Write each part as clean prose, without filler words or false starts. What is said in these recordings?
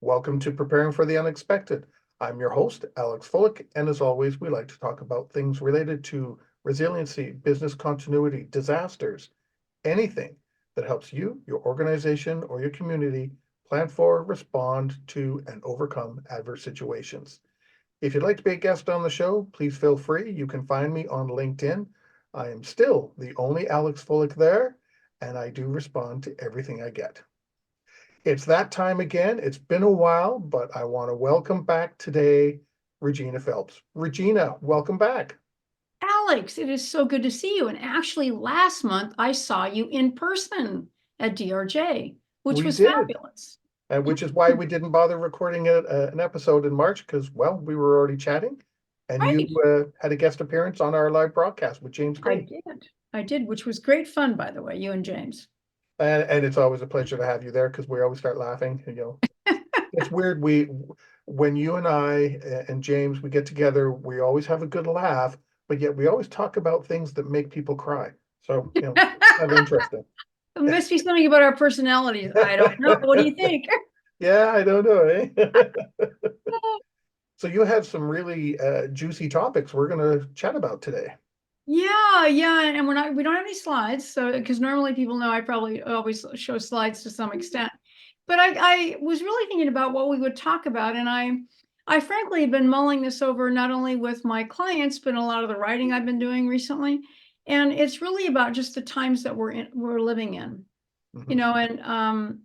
Welcome to Preparing for the Unexpected. I'm your host, Alex Fullick, and as always, we like to talk about things related to resiliency, business continuity, disasters, anything that helps you, your organization, or your community plan for, respond to, and overcome adverse situations. If you'd like to be a guest on the show, please feel free. You can find me on LinkedIn. I am still the only Alex Fullick there, and I do respond to everything I get. It's that time again. It's been a while, but I want to welcome back today Regina Phelps. Regina, welcome back. Alex, it is so good to see you. And actually, last month I saw you in person at DRJ, which We was did, fabulous. and which is why we didn't bother recording an episode in March because, well, we were already chatting, and you Right. had a guest appearance on our live broadcast with James I Green. did. I did, which was great fun, by the way, you and James. And it's always a pleasure to have you there because we always start laughing. It's weird. When you and I and James, we get together, we always have a good laugh, but yet we always talk about things that make people cry. So, it's kind of interesting. It must be something about our personalities. I don't know. What do you think? Yeah, I don't know, eh? So you have some really juicy topics we're going to chat about today. Yeah, and we don't have any slides, so because normally people know I probably always show slides to some extent. But I was really thinking about what we would talk about, and I frankly have been mulling this over not only with my clients, but a lot of the writing I've been doing recently. And it's really about just the times that we're living in, Mhm. and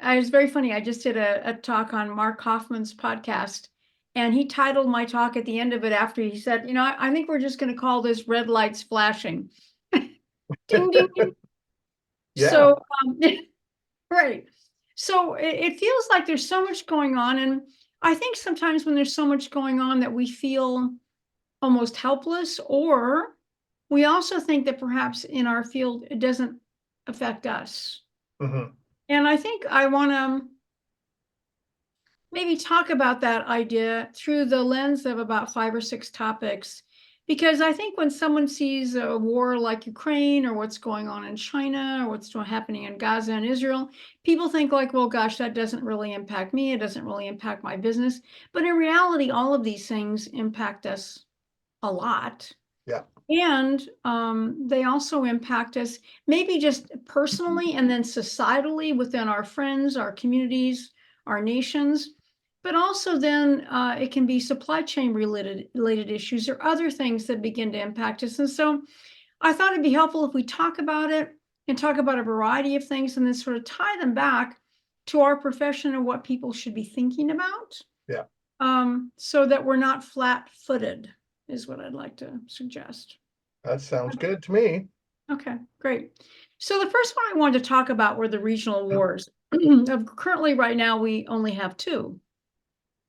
I was very funny. I just did a talk on Mark Hoffman's podcast, and he titled my talk at the end of it after he said, I think we're just going to call this red lights flashing. Ding, ding, ding. Yeah. So, right. So it feels like there's so much going on. And I think sometimes when there's so much going on that we feel almost helpless, or we also think that perhaps in our field, it doesn't affect us. Hmm. And I think I want to maybe talk about that idea through the lens of about 5 or 6 topics. Because I think when someone sees a war like Ukraine or what's going on in China or what's happening in Gaza and Israel, people think like, well, gosh, that doesn't really impact me. It doesn't really impact my business. But in reality, all of these things impact us a lot. Yeah. And they also impact us maybe just personally and then societally within our friends, our communities, our nations. But also then it can be supply chain related issues or other things that begin to impact us. And so I thought it'd be helpful if we talk about it and talk about a variety of things and then sort of tie them back to our profession and what people should be thinking about, Yeah. so that we're not flat-footed, is what I'd like to suggest. That sounds good to me. Okay, great. So the first one I wanted to talk about were the regional wars. Currently, right now, we only have 2.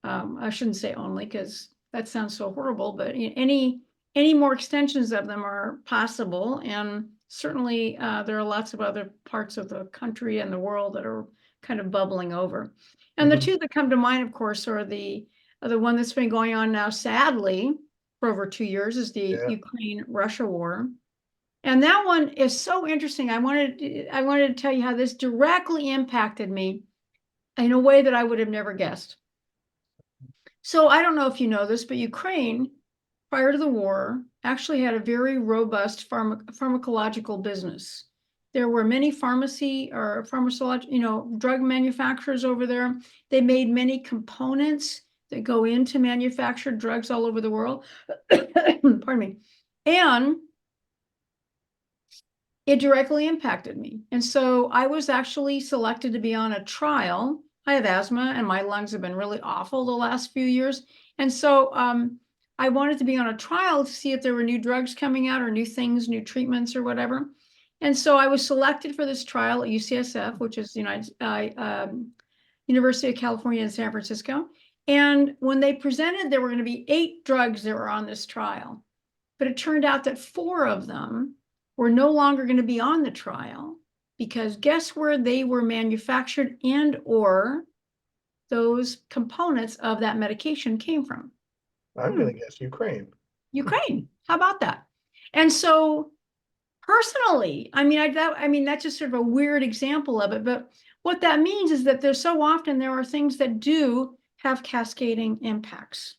I shouldn't say only because that sounds so horrible, but any more extensions of them are possible, and certainly there are lots of other parts of the country and the world that are kind of bubbling over. And the Hmm. 2 that come to mind, of course, are the one that's been going on now, sadly, for over 2 years, is the Yeah. Ukraine-Russia war. And that one is so interesting. I wanted to tell you how this directly impacted me in a way that I would have never guessed. So I don't know if you know this, but Ukraine, prior to the war, actually had a very robust pharmacological business. There were many pharmacy or pharmacological, drug manufacturers over there. They made many components that go into manufactured drugs all over the world. Pardon me. And it directly impacted me. And so I was actually selected to be on a trial. I have asthma and my lungs have been really awful the last few years. And so I wanted to be on a trial to see if there were new drugs coming out or new things, new treatments or whatever. And so I was selected for this trial at UCSF, which is the University of California in San Francisco. And when they presented, there were going to be 8 drugs that were on this trial. But it turned out that 4 of them were no longer going to be on the trial because guess where they were manufactured and or those components of that medication came from? I'm going to guess Ukraine. Ukraine. How about that? And so personally, that's just sort of a weird example of it, but What that means is that there's so often there are things that do have cascading impacts.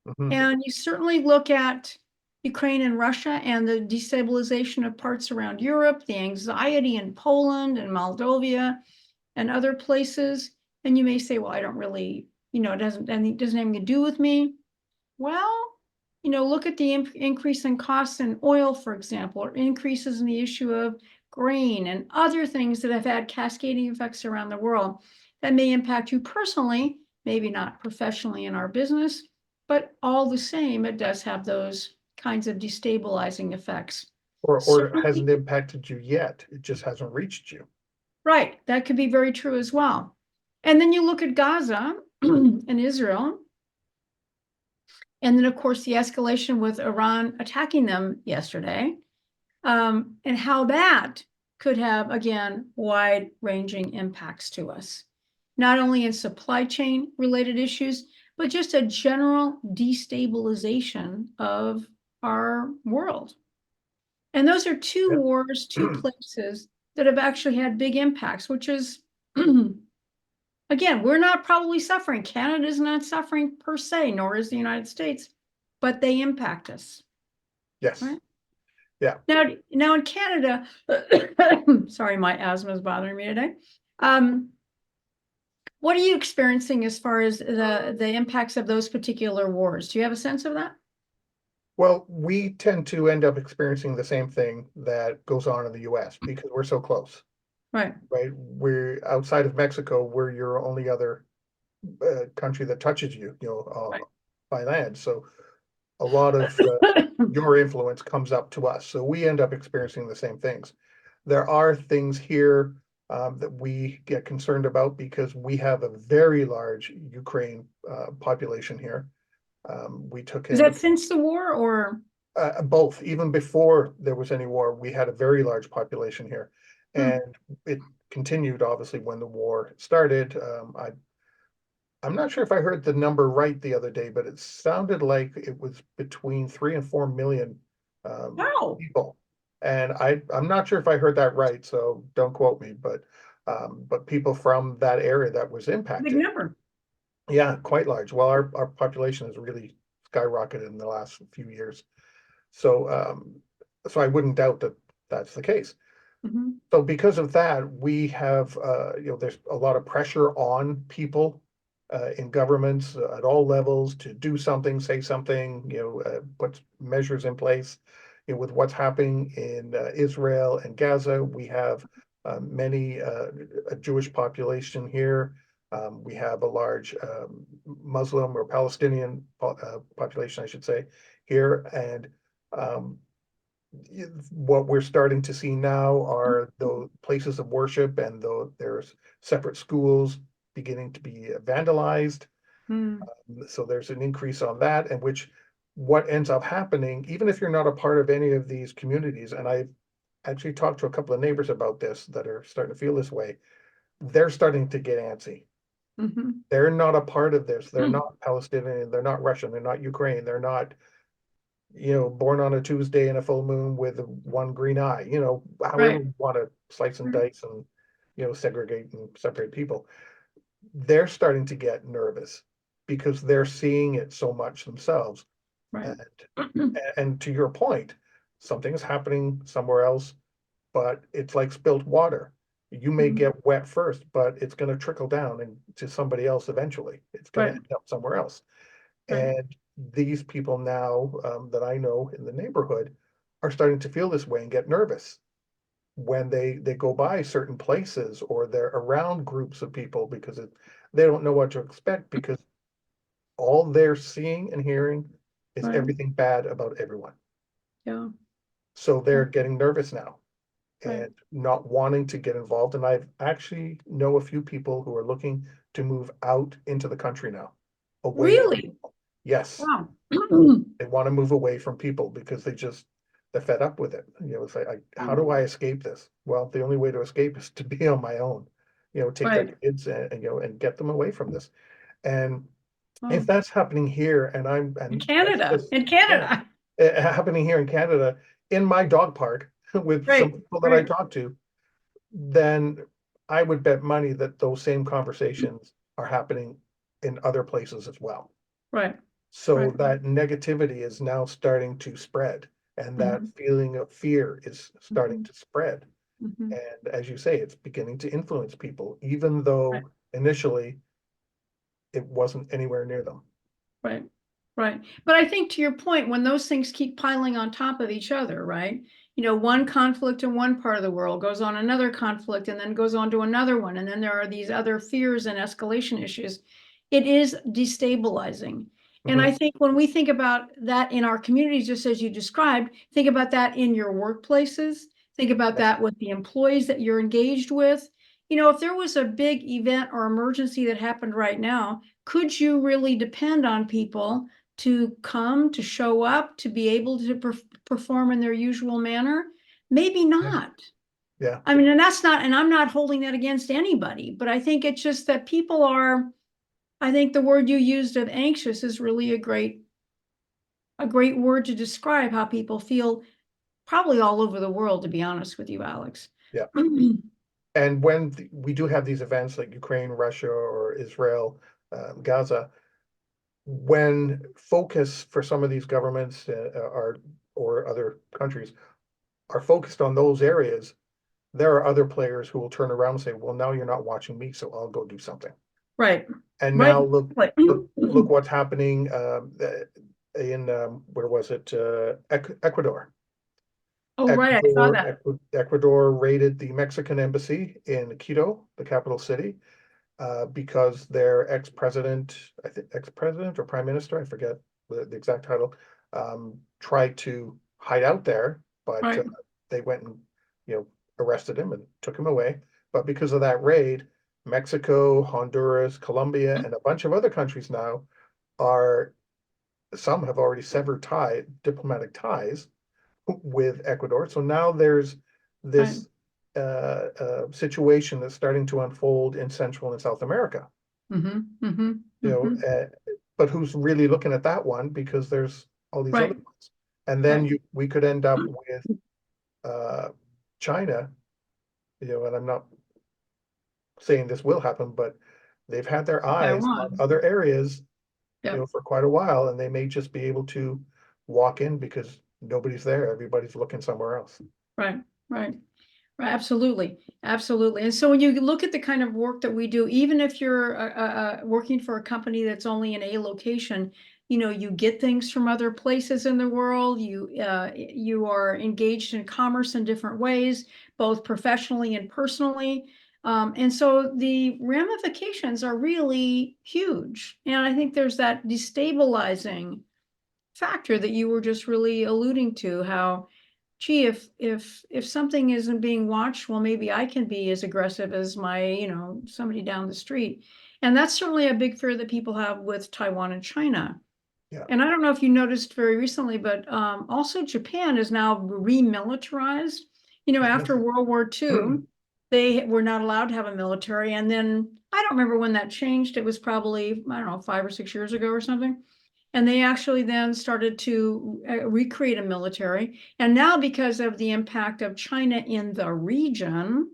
Mhm. And you certainly look at Ukraine and Russia and the destabilization of parts around Europe, the anxiety in Poland and Moldova and other places. And you may say, well, I don't really, it doesn't have anything to do with me. Well, look at the increase in costs in oil, for example, or increases in the issue of grain and other things that have had cascading effects around the world that may impact you personally, maybe not professionally in our business, but all the same, it does have those kinds of destabilizing effects. Or it Certainly, hasn't impacted you yet. It just hasn't reached you. right, that could be very true as well. And then you look at Gaza and Israel, and then, of course, the escalation with Iran attacking them yesterday, and how that could have, again, wide-ranging impacts to us, not only in supply chain related issues, but just a general destabilization of our world. And those are two Yep. wars, two places that have actually had big impacts, which is, again, we're not probably suffering. Canada is not suffering per se, nor is the United States, but they impact us, Yes. right? Yeah. Now in Canada, sorry, my asthma is bothering me today. What are you experiencing as far as the impacts of those particular wars? Do you have a sense of that? Well, we tend to end up experiencing the same thing that goes on in the US because we're so close, Right. right? We're outside of Mexico, we're your only other country that touches you, Right. by land. So a lot of your influence comes up to us. So we end up experiencing the same things. There are things here that we get concerned about because we have a very large Ukraine population here. We took Is in that since the war or? both, even before there was any war, we had a very large population here. Hmm. And it continued, obviously, when the war started. I'm not sure if I heard the number right the other day, but it sounded like it was between 3 and 4 million Wow, people. And I'm not sure if I heard that right, so don't quote me, but people from that area that was big impacted. number. Yeah, quite large. Well, our population has really skyrocketed in the last few years. So so I wouldn't doubt that that's the case. Mhm. So because of that, we have, there's a lot of pressure on people in governments at all levels to do something, say something, put measures in place. With what's happening in Israel and Gaza, we have many a Jewish population here. We have a large Muslim or Palestinian population, I should say, here, and um, what we're starting to see now are the places of worship and there's separate schools beginning to be vandalized. Hmm. So there's an increase on that, and which what ends up happening, even if you're not a part of any of these communities, and I've actually talked to a couple of neighbors about this that are starting to feel this way, they're starting to get antsy. Mhm. They're not a part of this. They're Hmm. not Palestinian. They're not Russian. They're not Ukraine. They're not born on a Tuesday and a full moon with one green eye, however Right. we want to slice and Right. dice and, segregate and separate people. They're starting to get nervous because they're seeing it so much themselves. Right. And, and to your point, something is happening somewhere else, but it's like spilt water. You may Mhm. get wet first, but it's going to trickle down and to somebody else eventually. It's going to Right. end up somewhere else. Right. And these people now that I know in the neighborhood are starting to feel this way and get nervous when they go by certain places or they're around groups of people because they don't know what to expect because all they're seeing and hearing is Right. everything bad about everyone. Yeah. So Yeah. they're getting nervous now Right. and not wanting to get involved. And I've actually know a few people who are looking to move out into the country now, away from Really? people. Yes. Wow. They want to move away from people because they're fed up with it. It's like, how do I escape this? Well, the only way to escape is to be on my own. Take their Right. kids and get them away from this. And if Wow. that's happening here, In and that's Canada. just In yeah, Canada. happening here in Canada in my dog park with some Right. people that I Right. talk to, then I would bet money that those same conversations are happening in other places as well. Right. So Right. that negativity is now starting to spread, and that Mhm. feeling of fear is starting Mhm. to spread. Mhm. And as you say, it's beginning to influence people, even Right. though initially it wasn't anywhere near them. Right. Right. But I think to your point, when those things keep piling on top of each other, right? One conflict in one part of the world goes on another conflict and then goes on to another one. And then there are these other fears and escalation issues. It is destabilizing. And I Mhm. think when we think about that in our communities, just as you described, think about that in your workplaces, think about Yeah. that with the employees that you're engaged with. If there was a big event or emergency that happened right now, could you really depend on people to come, to show up, to be able to perform in their usual manner? Maybe Yeah. not. Yeah. I mean, and I'm not holding that against anybody, but I think it's just that people are, I think the word you used of anxious is really a great word to describe how people feel probably all over the world, to be honest with you, Alex. Yeah. And when we do have these events like Ukraine, Russia, or Israel, Gaza, when focus for some of these governments are or other countries are focused on those areas, there are other players who will turn around and say, "Well, now you're not watching me, so I'll go do something." Right. And Right. now look, Right. look what's happening in where was it? Ecuador. Oh, right. I saw that. Ecuador raided the Mexican embassy in Quito, the capital city, because their ex-president, I think ex-president or prime minister, I forget the exact title, tried to hide out there, but Right. they went and, arrested him and took him away. But because of that raid, Mexico, Honduras, Colombia, and a bunch of other countries now are, some have already severed diplomatic ties with Ecuador. So now there's Right. this situation that's starting to unfold in Central and South America. Mm-hmm. Mm-hmm. You know, Mm-hmm. uh, but who's really looking at that one because there's all these other Right. ones, and then Right. we could end up with uh, China. And I'm not saying this will happen, but they've had their eyes on Taiwan. other areas, Yep. for quite a while, and they may just be able to walk in because nobody's there. Everybody's looking somewhere else. Right. Right. Right. Absolutely. Absolutely. And so when you look at the kind of work that we do, even if you're working for a company that's only in a location, you get things from other places in the world. You are engaged in commerce in different ways, both professionally and personally. And so the ramifications are really huge. And I think there's that destabilizing factor that you were just really alluding to, how, gee, if something isn't being watched, well, maybe I can be as aggressive as my, somebody down the street. And that's certainly a big fear that people have with Taiwan and China. Yeah. And I don't know if you noticed very recently, but also Japan is now remilitarized. After Yes. World War II, they were not allowed to have a military. And then I don't remember when that changed. It was probably, I don't know, 5 or 6 years ago or something. And they actually then started to recreate a military. And now, because of the impact of China in the region,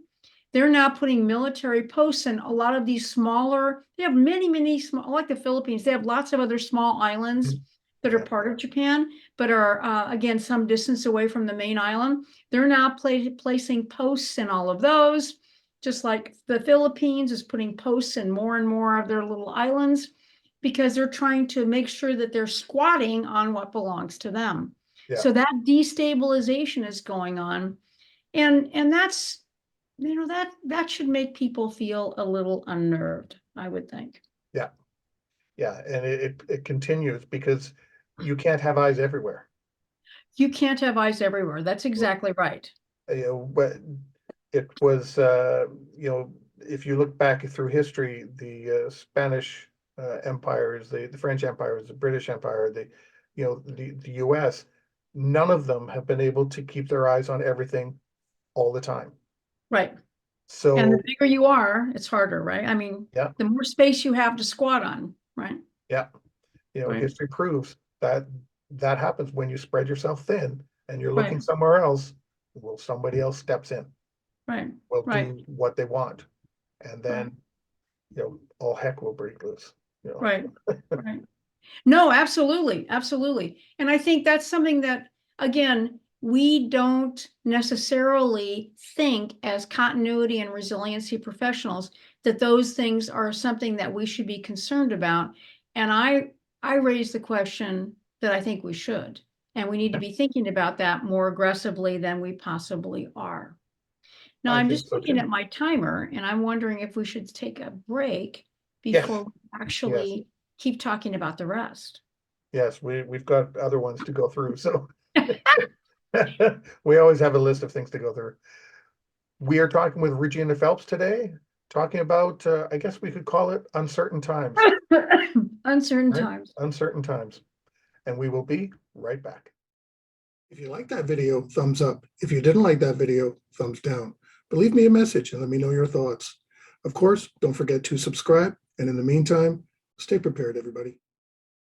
they're now putting military posts in a lot of these smaller, they have many, many small, like the Philippines, they have lots of other small islands that are Yeah. part of Japan, but are, again, some distance away from the main island. They're now placing posts in all of those, just like the Philippines is putting posts in more and more of their little islands, because they're trying to make sure that they're squatting on what belongs to them. Yeah. So that destabilization is going on. And that's, that should make people feel a little unnerved, I would think. Yeah. Yeah. And it continues because you can't have eyes everywhere. You can't have eyes everywhere. That's exactly right. But it was, if you look back through history, the Spanish empires, the French empires, the British Empire, the US, none of them have been able to keep their eyes on everything all the time. Right. And the So, bigger you are, it's harder, right? I mean, yeah, the more space you have to squat on, right? yeah, Right. history proves that that happens when you spread yourself thin and you're Right. looking somewhere else. Well, somebody else steps in, Right. will Right. do what they want. and then, all heck will break loose, Right, right. No, absolutely, absolutely. And I think that's something that, again, we don't necessarily think as continuity and resiliency professionals that those things are something that we should be concerned about. And I raise the question that I think we should, and we need to be thinking about that more aggressively than we possibly are. Now, I I'm think just so looking too. at my timer, and I'm wondering if we should take a break Yes, before we yes, actually keep talking about the rest. yes, we've got other ones to go through, so we always have a list of things to go through. We are talking with Regina Phelps today, talking about, I guess we could call it uncertain times, Uncertain right? times. Uncertain times. And we will be right back. If you liked that video, thumbs up. If you didn't like that video, thumbs down. But leave me a message and let me know your thoughts. Of course, don't forget to subscribe. And in the meantime, stay prepared, everybody.